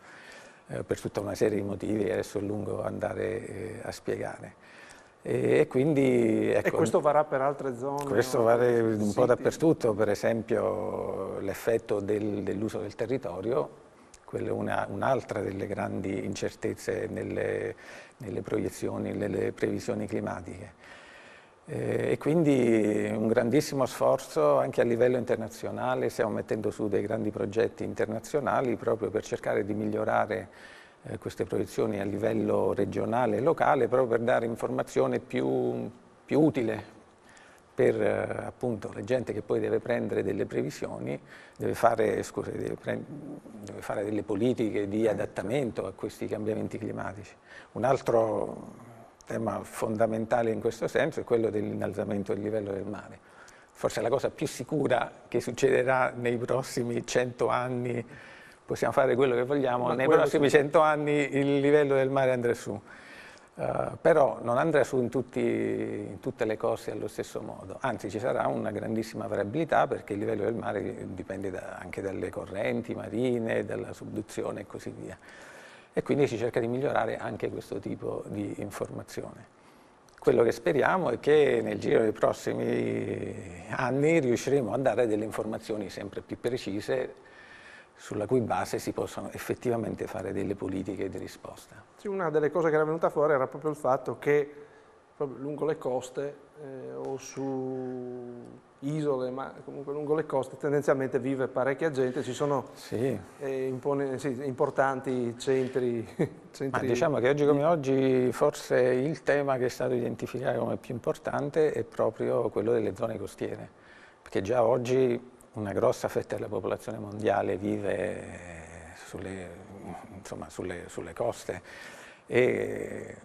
per tutta una serie di motivi che adesso è lungo andare a spiegare. E quindi, ecco, e questo varrà per altre zone? Questo vale un po' dappertutto, per esempio l'effetto dell'uso del territorio, quella è un'altra delle grandi incertezze nelle proiezioni, nelle previsioni climatiche. E quindi un grandissimo sforzo anche a livello internazionale, stiamo mettendo su dei grandi progetti internazionali proprio per cercare di migliorare queste proiezioni a livello regionale e locale, proprio per dare informazione più utile per appunto la gente che poi deve prendere delle previsioni, deve fare delle politiche di adattamento a questi cambiamenti climatici. Un altro tema fondamentale in questo senso è quello dell'innalzamento del livello del mare. Forse è la cosa più sicura che succederà nei prossimi 100 anni, possiamo fare quello che vogliamo, nei prossimi 100 anni il livello del mare andrà su. Però non andrà su in tutte le coste allo stesso modo, anzi ci sarà una grandissima variabilità perché il livello del mare dipende anche dalle correnti marine, dalla subduzione e così via. E quindi si cerca di migliorare anche questo tipo di informazione. Quello che speriamo è che nel giro dei prossimi anni riusciremo a dare delle informazioni sempre più precise sulla cui base si possono effettivamente fare delle politiche di risposta. Sì, una delle cose che era venuta fuori era proprio il fatto che proprio lungo le coste o su isole, ma comunque lungo le coste tendenzialmente vive parecchia gente, ci sono importanti centri. Ma diciamo che oggi come oggi forse il tema che è stato identificato come più importante è proprio quello delle zone costiere, perché già oggi una grossa fetta della popolazione mondiale vive sulle coste e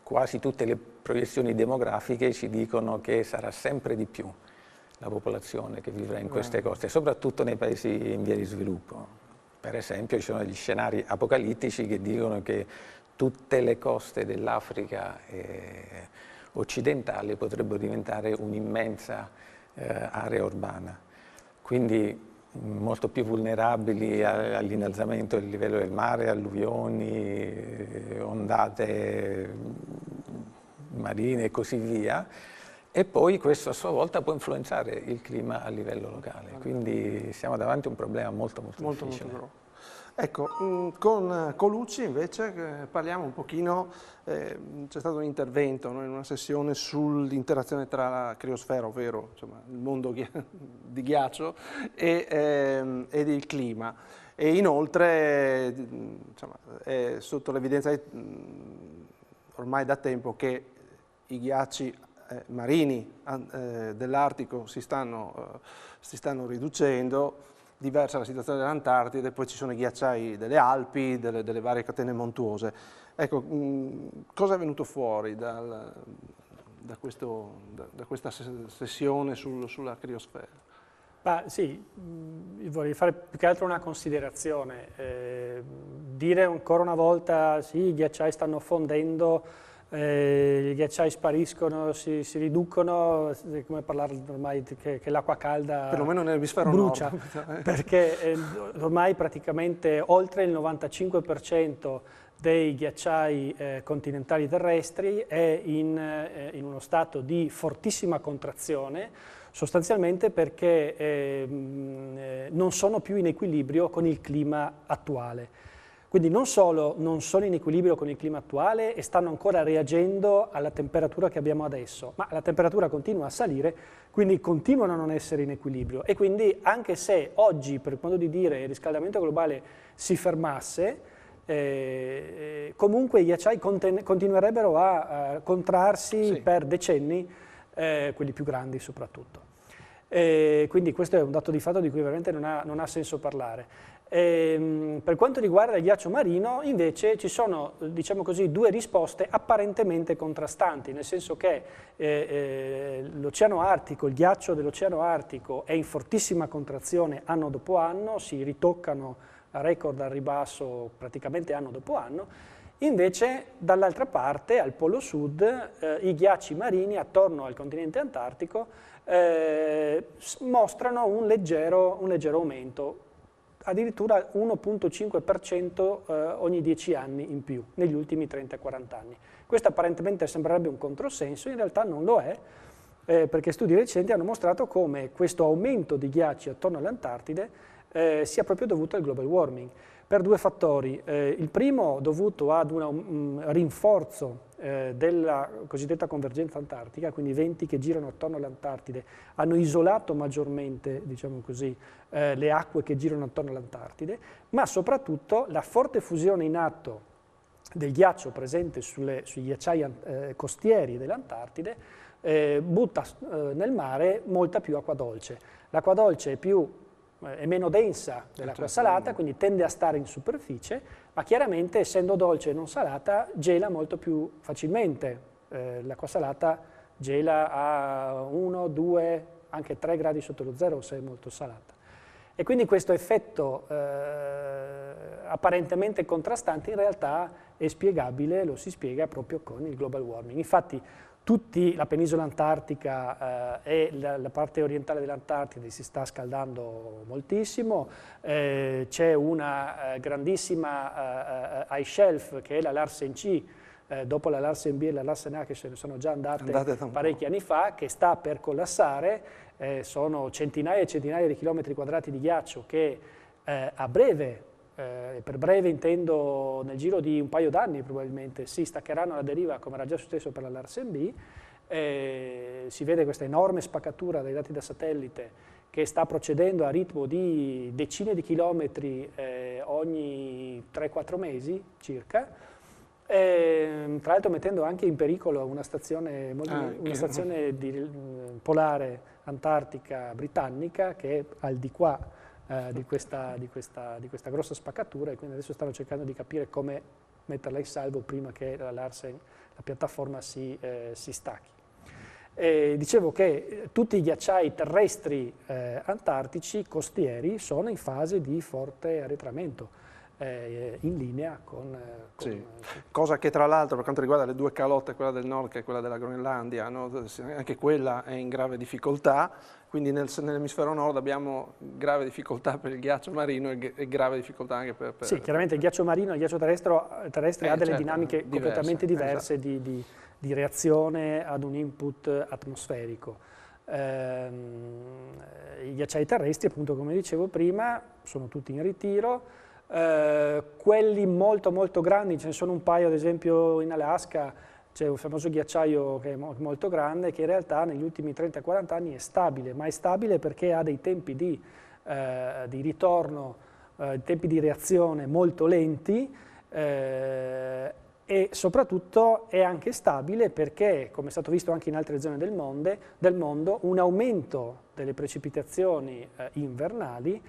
quasi tutte le proiezioni demografiche ci dicono che sarà sempre di più la popolazione che vivrà in queste coste, soprattutto nei paesi in via di sviluppo. Per esempio ci sono degli scenari apocalittici che dicono che tutte le coste dell'Africa occidentale potrebbero diventare un'immensa area urbana. Quindi molto più vulnerabili all'innalzamento del livello del mare, alluvioni, ondate marine e così via, e poi questo a sua volta può influenzare il clima a livello locale, quindi siamo davanti a un problema molto difficile. Molto. Ecco, con Colucci invece parliamo un pochino, c'è stato un intervento in una sessione sull'interazione tra la criosfera, ovvero insomma, il mondo di ghiaccio ed il clima, e inoltre insomma, è sotto l'evidenza ormai da tempo che i ghiacci marini dell'Artico si stanno riducendo, diversa la situazione dell'Antartide, poi ci sono i ghiacciai delle Alpi, delle varie catene montuose. Ecco, cosa è venuto fuori da questa sessione sulla criosfera? Sì, vorrei fare più che altro una considerazione. Dire ancora una volta sì, i ghiacciai stanno fondendo, i ghiacciai spariscono, si riducono, è come parlare ormai che l'acqua calda perlomeno nell'emisfero brucia, nord. perché ormai praticamente oltre il 95% dei ghiacciai continentali terrestri è in uno stato di fortissima contrazione, sostanzialmente perché non sono più in equilibrio con il clima attuale. Quindi non solo non sono in equilibrio con il clima attuale e stanno ancora reagendo alla temperatura che abbiamo adesso, ma la temperatura continua a salire, quindi continuano a non essere in equilibrio. E quindi anche se oggi, per modo di dire, il riscaldamento globale si fermasse, comunque i ghiacciai continuerebbero a contrarsi per decenni, quelli più grandi soprattutto. Quindi questo è un dato di fatto di cui veramente non ha senso parlare. Per quanto riguarda il ghiaccio marino, invece, ci sono, diciamo così, due risposte apparentemente contrastanti, nel senso che l'Oceano Artico, il ghiaccio dell'Oceano Artico è in fortissima contrazione anno dopo anno, si ritoccano record al ribasso praticamente anno dopo anno. Invece, dall'altra parte, al Polo Sud, i ghiacci marini attorno al continente antartico mostrano un leggero aumento, addirittura 1,5% ogni 10 anni in più, negli ultimi 30-40 anni. Questo apparentemente sembrerebbe un controsenso, in realtà non lo è, perché studi recenti hanno mostrato come questo aumento di ghiacci attorno all'Antartide sia proprio dovuto al global warming, per due fattori. Il primo dovuto ad un rinforzo della cosiddetta convergenza antartica, quindi i venti che girano attorno all'Antartide hanno isolato maggiormente, diciamo così, le acque che girano attorno all'Antartide, ma soprattutto la forte fusione in atto del ghiaccio presente sui ghiacciai costieri dell'Antartide butta nel mare molta più acqua dolce. L'acqua dolce è meno densa dell'acqua salata, quindi tende a stare in superficie, ma chiaramente essendo dolce e non salata gela molto più facilmente. L'acqua salata gela a 1, 2, anche 3 gradi sotto lo zero se è molto salata. E quindi questo effetto apparentemente contrastante in realtà è spiegabile, lo si spiega proprio con il global warming. Infatti la penisola antartica e la parte orientale dell'Antartide si sta scaldando moltissimo, c'è una grandissima ice shelf che è la Larsen C, dopo la Larsen B e la Larsen A che se ne sono già andate parecchi anni fa, che sta per collassare, sono centinaia e centinaia di chilometri quadrati di ghiaccio che a breve, per breve intendo nel giro di un paio d'anni probabilmente, si staccheranno alla deriva come era già successo per la Larsen B. Si vede questa enorme spaccatura dai dati da satellite che sta procedendo a ritmo di decine di chilometri ogni 3-4 mesi circa, tra l'altro mettendo anche in pericolo una stazione polare antartica britannica che è al di qua di questa grossa spaccatura, e quindi adesso stanno cercando di capire come metterla in salvo prima che la piattaforma si stacchi. Dicevo che tutti i ghiacciai terrestri antartici costieri sono in fase di forte arretramento, in linea con sì. Cosa che tra l'altro per quanto riguarda le due calotte, quella del nord e quella della Groenlandia, no? Anche quella è in grave difficoltà, quindi nell'emisfero nord abbiamo grave difficoltà per il ghiaccio marino e grave difficoltà anche per... Sì, chiaramente il ghiaccio marino e il ghiaccio terrestre ha delle dinamiche completamente diverse, esatto, di reazione ad un input atmosferico. I ghiacciai terrestri, appunto come dicevo prima, sono tutti in ritiro. Quelli molto grandi, ce ne sono un paio ad esempio in Alaska, c'è un famoso ghiacciaio che è molto grande che in realtà negli ultimi 30-40 anni è stabile, ma è stabile perché ha dei tempi di ritorno, tempi di reazione molto lenti, e soprattutto è anche stabile perché, come è stato visto anche in altre zone del mondo, un aumento delle precipitazioni invernali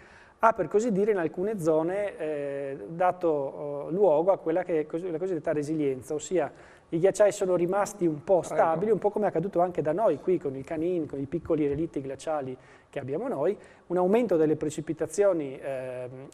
ha per così dire in alcune zone dato luogo a quella che è la cosiddetta resilienza, ossia i ghiacciai sono rimasti un po' stabili, un po' come è accaduto anche da noi qui con il Canin, con i piccoli relitti glaciali che abbiamo noi. Un aumento delle precipitazioni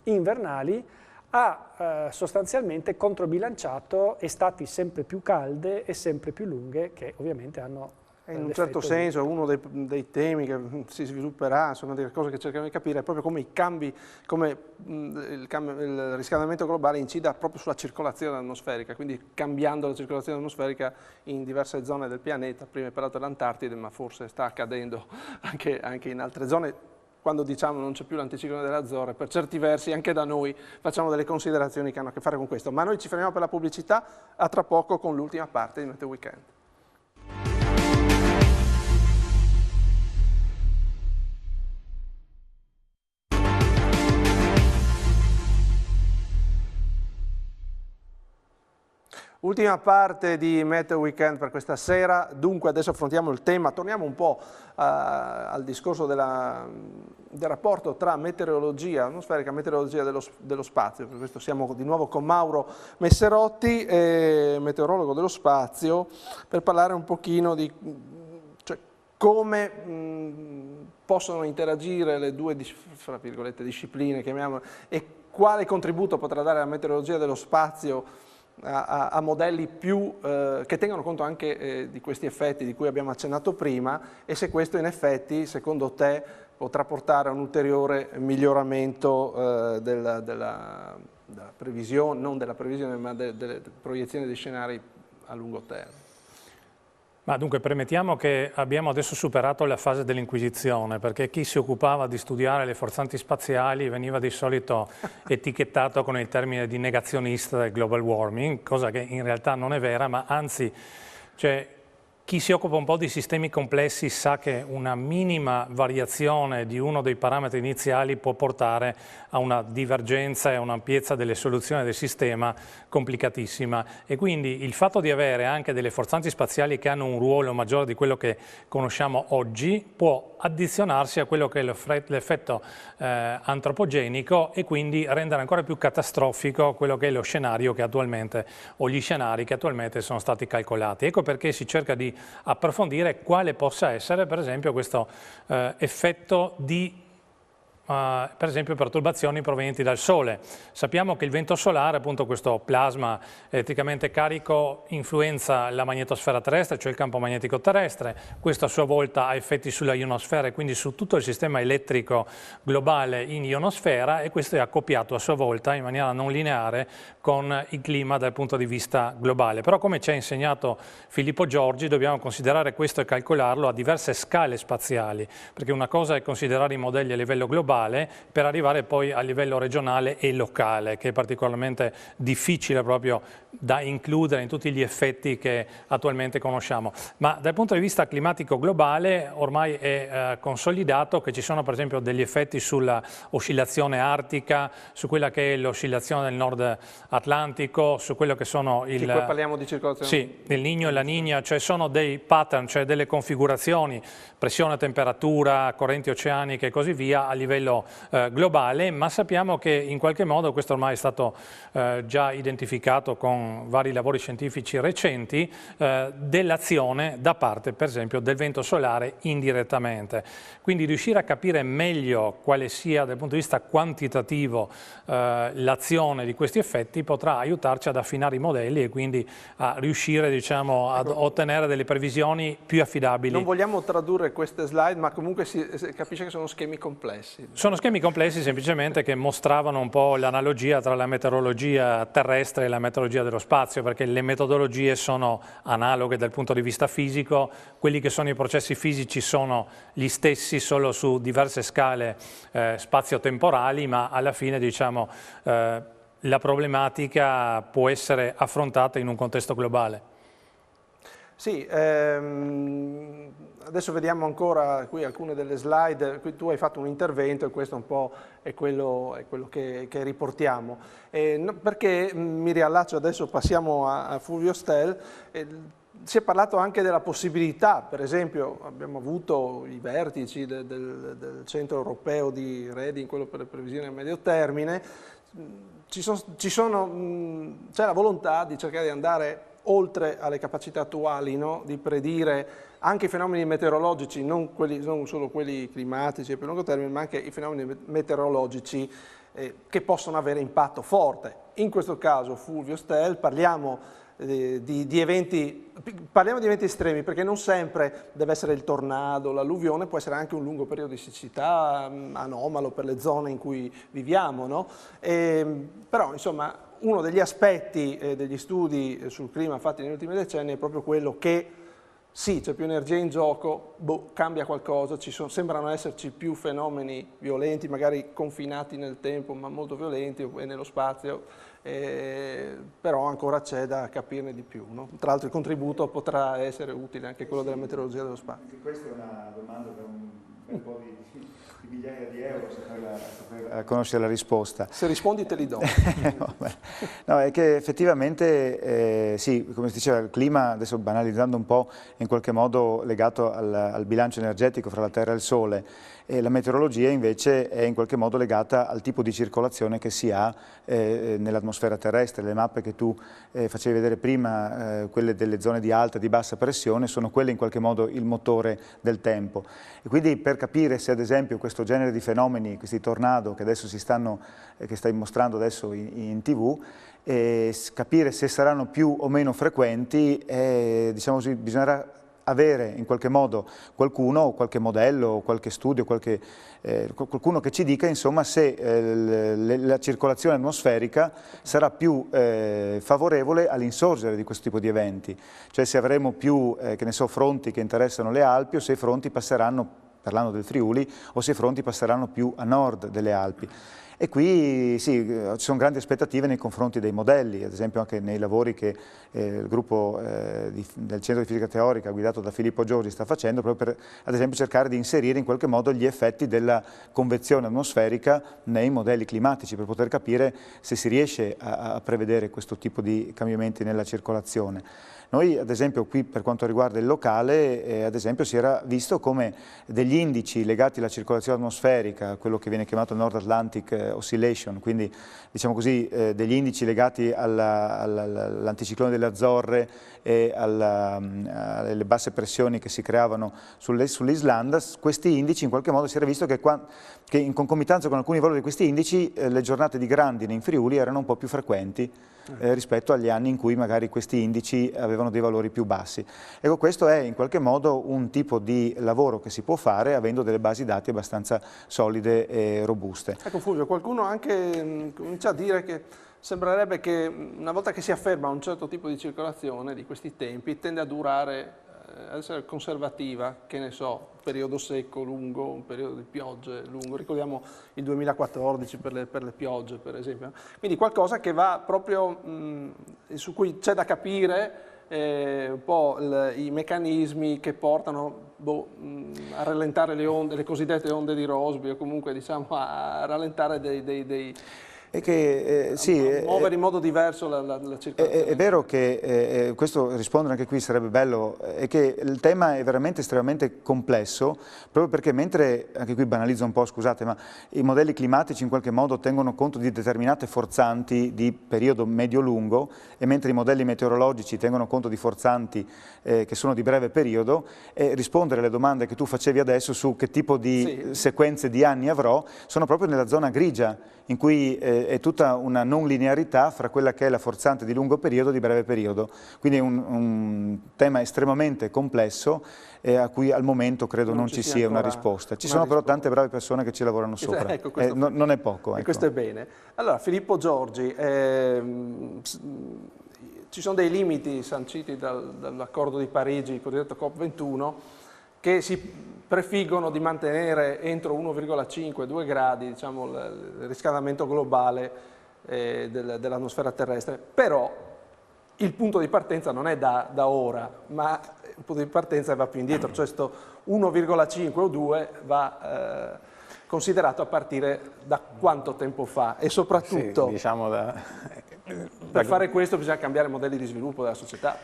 invernali ha sostanzialmente controbilanciato estati sempre più calde e sempre più lunghe, che ovviamente hanno in un certo senso uno dei temi che si svilupperà, sono delle cose che cerchiamo di capire, è proprio come i cambi, come il riscaldamento globale incida proprio sulla circolazione atmosferica, quindi cambiando la circolazione atmosferica in diverse zone del pianeta. Prima hai parlato dell'Antartide, ma forse sta accadendo anche in altre zone. Quando diciamo non c'è più l'anticiclone delle Azzorre, per certi versi anche da noi facciamo delle considerazioni che hanno a che fare con questo. Ma noi ci fermiamo per la pubblicità, a tra poco con l'ultima parte di Meteo Weekend. Ultima parte di Meteo Weekend per questa sera, dunque adesso affrontiamo il tema, torniamo un po' al discorso del rapporto tra meteorologia atmosferica e meteorologia dello spazio. Per questo siamo di nuovo con Mauro Messerotti, meteorologo dello spazio, per parlare un pochino di come possono interagire le due fra virgolette, discipline, chiamiamole, e quale contributo potrà dare la meteorologia dello spazio a modelli che tengano conto anche di questi effetti di cui abbiamo accennato prima, e se questo in effetti, secondo te, potrà portare a un ulteriore miglioramento della previsione, non della previsione, ma delle proiezioni dei scenari a lungo termine. Ma dunque premettiamo che abbiamo adesso superato la fase dell'Inquisizione, perché chi si occupava di studiare le forzanti spaziali veniva di solito etichettato con il termine di negazionista del global warming, cosa che in realtà non è vera, ma anzi, chi si occupa un po' di sistemi complessi sa che una minima variazione di uno dei parametri iniziali può portare a una divergenza e a un'ampiezza delle soluzioni del sistema complicatissima, e quindi il fatto di avere anche delle forzanti spaziali che hanno un ruolo maggiore di quello che conosciamo oggi può addizionarsi a quello che è l'effetto antropogenico, e quindi rendere ancora più catastrofico quello che è lo scenario che attualmente, o gli scenari che attualmente sono stati calcolati. Ecco perché si cerca di approfondire quale possa essere per esempio questo effetto di per esempio perturbazioni provenienti dal Sole. Sappiamo che il vento solare, appunto questo plasma elettricamente carico, influenza la magnetosfera terrestre, cioè il campo magnetico terrestre. Questo a sua volta ha effetti sulla ionosfera e quindi su tutto il sistema elettrico globale in ionosfera, e questo è accoppiato a sua volta in maniera non lineare con il clima dal punto di vista globale. Però, come ci ha insegnato Filippo Giorgi, dobbiamo considerare questo e calcolarlo a diverse scale spaziali, perché una cosa è considerare i modelli a livello globale per arrivare poi a livello regionale e locale, che è particolarmente difficile proprio da includere in tutti gli effetti che attualmente conosciamo. Ma dal punto di vista climatico globale ormai è consolidato che ci sono per esempio degli effetti sulla oscillazione artica, su quella che è l'oscillazione del nord atlantico, su quello che sono Qui parliamo di circolazione. Sì, il Niño e la Niña, cioè sono dei pattern, cioè delle configurazioni, pressione, temperatura, correnti oceaniche e così via a livello globale, ma sappiamo che in qualche modo, questo ormai è stato già identificato con vari lavori scientifici recenti, dell'azione da parte per esempio del vento solare indirettamente. Quindi riuscire a capire meglio quale sia dal punto di vista quantitativo l'azione di questi effetti potrà aiutarci ad affinare i modelli e quindi a riuscire, diciamo, ad ottenere delle previsioni più affidabili. Non vogliamo tradurre queste slide, ma comunque si capisce che sono schemi complessi. Sono schemi complessi semplicemente che mostravano un po' l'analogia tra la meteorologia terrestre e la meteorologia dello spazio, perché le metodologie sono analoghe dal punto di vista fisico, quelli che sono i processi fisici sono gli stessi solo su diverse scale spazio-temporali, ma alla fine, diciamo, la problematica può essere affrontata in un contesto globale. Sì, adesso vediamo ancora qui alcune delle slide. Qui tu hai fatto un intervento e questo un po' è quello che riportiamo. Perché mi riallaccio adesso, passiamo a Fulvio Stel. Si è parlato anche della possibilità, per esempio abbiamo avuto i vertici del Centro Europeo di Reading, quello per le previsioni a medio termine, c'è la volontà di cercare di andare oltre alle capacità attuali, no? Di predire anche i fenomeni meteorologici, non solo quelli climatici a più lungo termine, ma anche i fenomeni meteorologici che possono avere impatto forte. In questo caso, Fulvio Stel, parliamo di eventi estremi, perché non sempre deve essere il tornado, l'alluvione, può essere anche un lungo periodo di siccità anomalo per le zone in cui viviamo, no? Però insomma uno degli aspetti degli studi sul clima fatti negli ultimi decenni è proprio quello che sì, c'è più energia in gioco, cambia qualcosa, sembrano esserci più fenomeni violenti, magari confinati nel tempo, ma molto violenti e nello spazio, però ancora c'è da capirne di più, no? Tra l'altro il contributo potrà essere utile anche quello della meteorologia dello spazio. Anche questa è una domanda per un bel po' di migliaia di euro, saper conoscere la risposta. Se rispondi te li do. No, è che effettivamente, sì, come si diceva, il clima, adesso banalizzando un po', è in qualche modo legato al bilancio energetico fra la Terra e il Sole, e la meteorologia invece è in qualche modo legata al tipo di circolazione che si ha nell'atmosfera terrestre. Le mappe che tu facevi vedere prima, quelle delle zone di alta e di bassa pressione, sono quelle in qualche modo il motore del tempo. E quindi per capire se ad esempio questo genere di fenomeni, questi tornado che adesso che stai mostrando adesso in TV, capire se saranno più o meno frequenti, diciamo così, bisognerà avere in qualche modo qualcuno, qualche modello, qualche studio, qualcuno che ci dica insomma se la circolazione atmosferica sarà più favorevole all'insorgere di questo tipo di eventi, cioè se avremo più che ne so, fronti che interessano le Alpi, o se i fronti passeranno, parlando del Friuli, o se i fronti passeranno più a nord delle Alpi. E qui sì, ci sono grandi aspettative nei confronti dei modelli, ad esempio anche nei lavori che il gruppo del Centro di Fisica Teorica guidato da Filippo Giorgi sta facendo, proprio per ad esempio cercare di inserire in qualche modo gli effetti della convezione atmosferica nei modelli climatici, per poter capire se si riesce a prevedere questo tipo di cambiamenti nella circolazione. Noi ad esempio qui per quanto riguarda il locale, ad esempio si era visto come degli indici legati alla circolazione atmosferica, quello che viene chiamato North Atlantic Oscillation, quindi diciamo così degli indici legati all'anticiclone delle Azzorre e alle basse pressioni che si creavano sull'Islanda, questi indici in qualche modo si era visto che in concomitanza con alcuni valori di questi indici le giornate di grandine in Friuli erano un po' più frequenti rispetto agli anni in cui magari questi indici avevano dei valori più bassi. Ecco, questo è in qualche modo un tipo di lavoro che si può fare avendo delle basi dati abbastanza solide e robuste. Ecco Fulvio, qualcuno anche comincia a dire che sembrerebbe che una volta che si afferma un certo tipo di circolazione di questi tempi tende a durare, ad essere conservativa, che ne so, periodo secco lungo, un periodo di piogge lungo, ricordiamo il 2014 per le piogge per esempio, quindi qualcosa che va proprio, su cui c'è da capire un po' i meccanismi che portano a rallentare le onde, le cosiddette onde di Rossby, o comunque diciamo a rallentare E che, muovere in modo diverso la circolazione. È vero che questo rispondere anche qui sarebbe bello, è che il tema è veramente estremamente complesso, proprio perché mentre, anche qui banalizzo un po', scusate, ma i modelli climatici in qualche modo tengono conto di determinate forzanti di periodo medio-lungo, e mentre i modelli meteorologici tengono conto di forzanti che sono di breve periodo, e rispondere alle domande che tu facevi adesso su che tipo di sequenze di anni avrò, sono proprio nella zona grigia, in cui è tutta una non linearità fra quella che è la forzante di lungo periodo e di breve periodo. Quindi è un tema estremamente complesso a cui al momento credo non ci sia una risposta. Ci sono però tante brave persone che ci lavorano sopra. Ecco, non è poco. Ecco. E questo è bene. Allora, Filippo Giorgi, ci sono dei limiti sanciti dall'accordo di Parigi, il cosiddetto COP21, che si prefiggono di mantenere entro 1,5-2 gradi diciamo, il riscaldamento globale dell'atmosfera terrestre, però il punto di partenza non è da ora, ma il punto di partenza va più indietro, cioè questo 1,5 o 2 va considerato a partire da quanto tempo fa, e soprattutto sì, diciamo per fare questo bisogna cambiare modelli di sviluppo della società.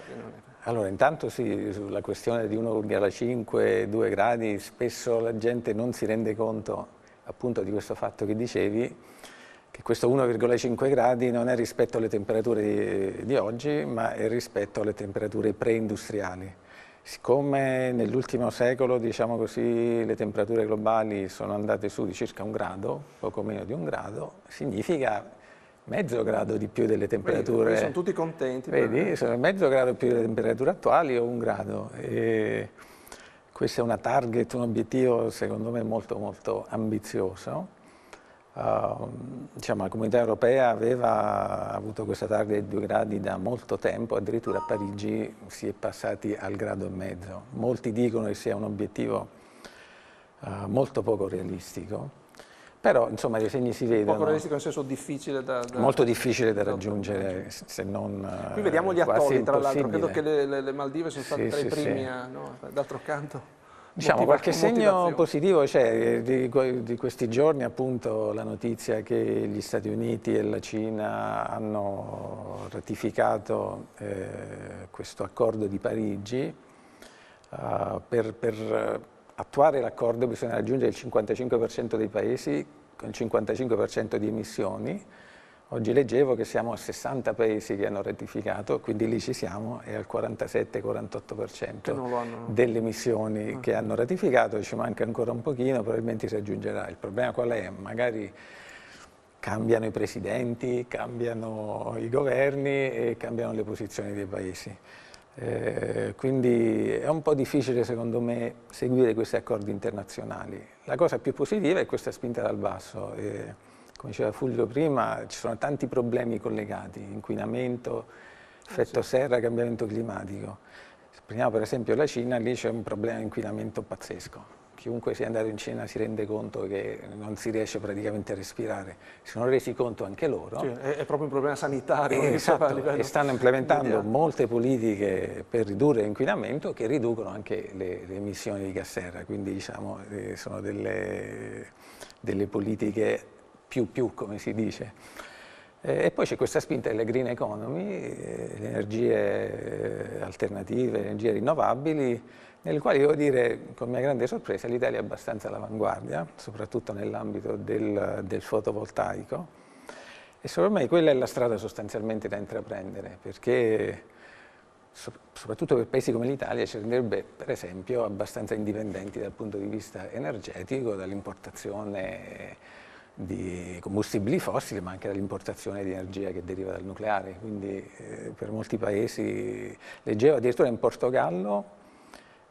Allora, intanto sì, sulla questione di 1,5, 2 gradi, spesso la gente non si rende conto appunto di questo fatto che dicevi, che questo 1,5 gradi non è rispetto alle temperature di oggi, ma è rispetto alle temperature preindustriali. Siccome nell'ultimo secolo, diciamo così, le temperature globali sono andate su di circa 1 grado, poco meno di 1 grado, significa mezzo grado di più delle temperature. Vedi, sono tutti contenti. Vedi, sono mezzo grado più delle temperature attuali o 1 grado. E questo è una target, un obiettivo secondo me molto molto ambizioso. Diciamo, la Comunità Europea aveva avuto questa target di 2 gradi da molto tempo, addirittura a Parigi si è passati al 1,5 gradi. Molti dicono che sia un obiettivo molto poco realistico. Però, insomma, i segni si vedono. Poco realistico nel senso difficile da molto difficile da raggiungere, se non qui vediamo gli atolli, tra l'altro, credo che impossibile. le Maldive sono state tra i primi, no? D'altro canto. Diciamo, qualche segno positivo c'è, di questi giorni appunto la notizia che gli Stati Uniti e la Cina hanno ratificato questo accordo di Parigi. Per attuare l'accordo bisogna raggiungere il 55% dei paesi con il 55% di emissioni. Oggi leggevo che siamo a 60 paesi che hanno ratificato, quindi lì ci siamo, e al 47-48% delle emissioni che hanno ratificato, ci manca ancora un pochino, probabilmente si raggiungerà. Il problema qual è? Magari cambiano i presidenti, cambiano i governi e cambiano le posizioni dei paesi. Quindi è un po' difficile secondo me seguire questi accordi internazionali. La cosa più positiva è questa spinta dal basso. Come diceva Fulvio prima, ci sono tanti problemi collegati, inquinamento, effetto serra, cambiamento climatico. Se prendiamo per esempio la Cina, lì c'è un problema di inquinamento pazzesco. Chiunque sia andato in Cina si rende conto che non si riesce praticamente a respirare. Si sono resi conto anche loro. Sì, è proprio un problema sanitario. Esatto, e stanno implementando molte politiche per ridurre l'inquinamento che riducono anche le emissioni di gas serra. Quindi diciamo sono delle politiche più, come si dice. E poi c'è questa spinta delle green economy, le energie alternative, le energie rinnovabili, nelle quali devo dire, con mia grande sorpresa, l'Italia è abbastanza all'avanguardia, soprattutto nell'ambito del fotovoltaico. E secondo me quella è la strada sostanzialmente da intraprendere, perché soprattutto per paesi come l'Italia ci renderebbe, per esempio, abbastanza indipendenti dal punto di vista energetico, dall'importazione di combustibili fossili, ma anche dall'importazione di energia che deriva dal nucleare. Quindi per molti paesi, leggevo addirittura in Portogallo,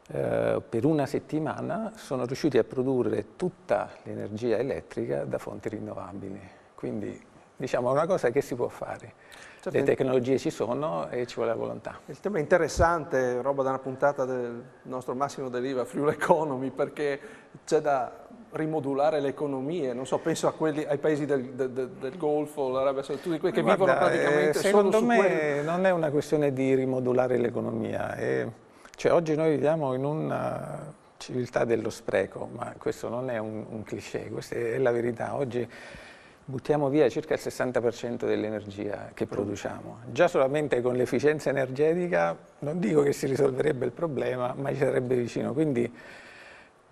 per una settimana sono riusciti a produrre tutta l'energia elettrica da fonti rinnovabili. Quindi diciamo è una cosa che si può fare. Certo. Le tecnologie ci sono e ci vuole la volontà. Il tema è interessante, roba da una puntata del nostro Massimo D'Eliva, Fuel Economy, perché c'è da rimodulare le economie, non so, penso ai paesi del Golfo, l'Arabia Saudita, tutti quelli che vivono praticamente solo su quello. Secondo me non è una questione di rimodulare l'economia, cioè oggi noi viviamo in una civiltà dello spreco, ma questo non è un cliché, questa è la verità. Oggi buttiamo via circa il 60% dell'energia che produciamo. Già solamente con l'efficienza energetica, non dico che si risolverebbe il problema, ma ci sarebbe vicino. Quindi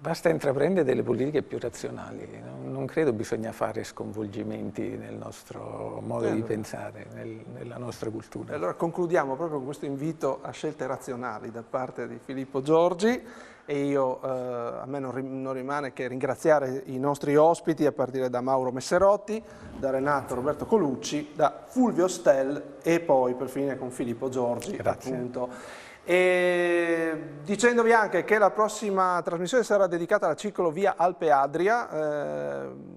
basta intraprendere delle politiche più razionali. Non credo bisogna fare sconvolgimenti nel nostro modo di pensare, nella nostra cultura. Allora concludiamo proprio con questo invito a scelte razionali da parte di Filippo Giorgi. E io, a me non rimane che ringraziare i nostri ospiti, a partire da Mauro Messerotti, da Renato Roberto Colucci, da Fulvio Stel e poi per finire con Filippo Giorgi. Grazie. Appunto. E dicendovi anche che la prossima trasmissione sarà dedicata alla ciclovia Alpe Adria,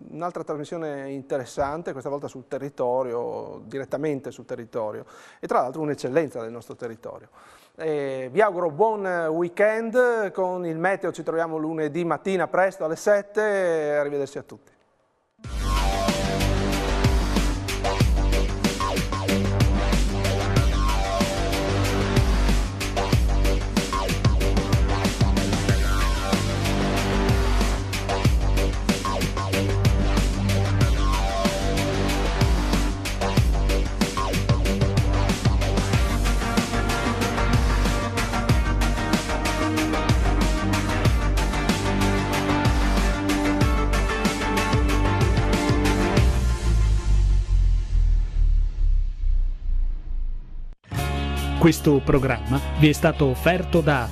un'altra trasmissione interessante, questa volta sul territorio, direttamente sul territorio, e tra l'altro un'eccellenza del nostro territorio. Vi auguro buon weekend, con il meteo ci troviamo lunedì mattina presto alle 7, arrivederci a tutti. Questo programma vi è stato offerto da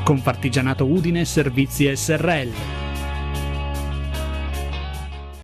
Confartigianato Udine Servizi SRL.